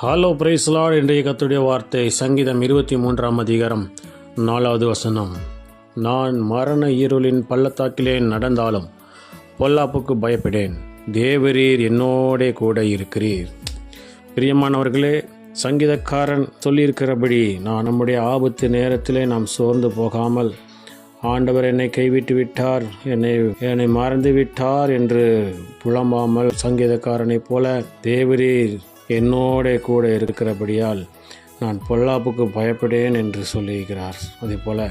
Hello price Lord. இன்றைய கர்த்தருடைய வார்த்தை சங்கீதம் 23 அதிகாரம் 4வது வசனம். நான் மரண இருளின் பள்ளத்தாக்கிலே நடந்தாலும் பொல்லாப்புக்கு பயப்படேன், தேவரீர் என்னோடே கூட இருக்கிறீர். பிரியமானவர்களே, சங்கீதக்காரன் சொல்லியிருக்கிறபடி நம்முடைய ஆபத்து நேரத்திலே நாம் சோர்ந்து போகாமல், ஆண்டவர் என்னை கைவிட்டு விட்டார், என்னை மறந்து விட்டார் என்று புலம்பாமல், சங்கீதக்காரனைப் போல தேவரீர் என்னோட கூட இருக்கிறபடியால் நான் பொல்லாப்புக்கு பயப்படேன் என்று சொல்லியிருக்கிறார். அதே போல்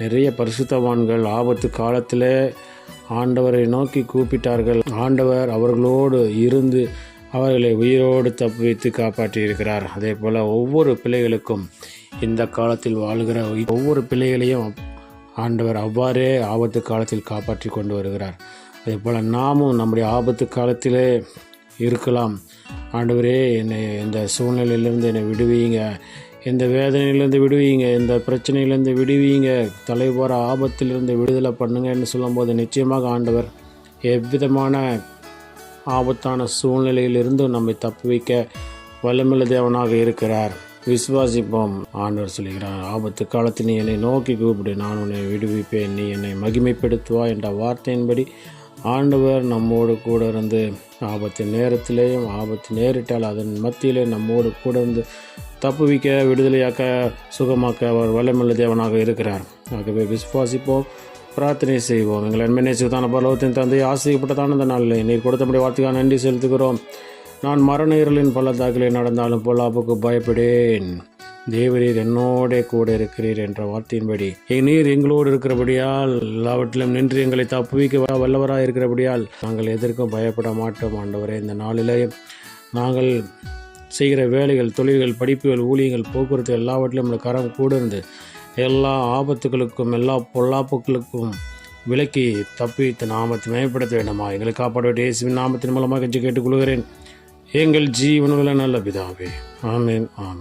நிறைய பரிசுத்தவான்கள் ஆபத்து காலத்தில் ஆண்டவரை நோக்கி கூப்பிட்டார்கள். ஆண்டவர் அவர்களோடு இருந்து அவர்களை உயிரோடு தப்புவித்து காப்பாற்றியிருக்கிறார். அதே போல் ஒவ்வொரு பிள்ளைகளுக்கும், இந்த காலத்தில் வாழ்கிற ஒவ்வொரு பிள்ளைகளையும் ஆண்டவர் அவ்வாறே ஆபத்து காலத்தில் காப்பாற்றி கொண்டு வருகிறார். அதே போல் நாமும் நம்முடைய ஆபத்து காலத்திலே இருக்கலாம். ஆண்டவரே, என்னை இந்த சூழ்நிலையிலேருந்து என்னை விடுவீங்க, இந்த வேதனையிலேருந்து விடுவீங்க, இந்த பிரச்சனையிலேருந்து விடுவீங்க, தலைவர ஆபத்திலிருந்து விடுதலை பண்ணுங்கன்னு சொல்லும்போது நிச்சயமாக ஆண்டவர் எவ்விதமான ஆபத்தான சூழ்நிலையிலிருந்து நம்மை தப்புவிக்க வல்லமையுள்ள தேவனாக இருக்கிறார். விசுவாசிப்போம். ஆண்டவர் சொல்கிறார், ஆபத்து காலத்தில் நீ என்னை நோக்கி கூப்பிடு, நான் உன்னை விடுவிப்பேன், நீ என்னை மகிமைப்படுத்துவா என்ற வார்த்தையின்படி ஆண்டவர் நம்மோடு கூட இருந்து ஆபத்து நேரத்திலேயும், ஆபத்து நேரிட்டால் அதன் மத்தியிலே நம்மோடு கூட இருந்து தப்புவிக்க, விடுதலையாக்க, சுகமாக்க அவர் வல்லமையுள்ள தேவனாக இருக்கிறார். ஆகவே விசுவாசிப்போம், பிரார்த்தனை செய்வோம். எங்கள் அன்பை நேசித்தான பரலோகத்தின் தந்தை, ஆசைப்பட்டதான இந்த நாளில் நீர் கொடுத்தபடி வார்த்தைக்காக நன்றி செலுத்துகிறோம். நான் மரண இருளின் பள்ளத்தாக்கிலே நடந்தாலும் பொல்லாப்புக்கு பயப்படேன், தேவரீர் என்னோட கூட இருக்கிறீர் என்ற வார்த்தையின்படி நீர் எங்களோடு இருக்கிறபடியால், எல்லாவற்றிலும் நின்று எங்களை தப்புவிக்க வல்லவராக இருக்கிறபடியால் நாங்கள் எதற்கும் பயப்பட மாட்டோம். ஆண்டவரே, இந்த நாளிலே நாங்கள் செய்கிற வேலைகள், தொழில்கள், படிப்புகள், ஊழியங்கள், போக்குவரத்து எல்லாவற்றிலும் இந்த கரம் கூட இருந்து எல்லா ஆபத்துகளுக்கும் எல்லா பொல்லாப்புகளுக்கும் விலக்கி தப்பித்து நாமத்தை மேம்படுத்த வேண்டுமா எங்களை காப்பாட வேண்டிய இயேசுவின் நாமத்தின் மூலமாக கேட்டுக்கொள்கிறேன். எங்கள் ஜீவனுள்ள நல்ல பிதாவே. ஆமென், ஆமென்.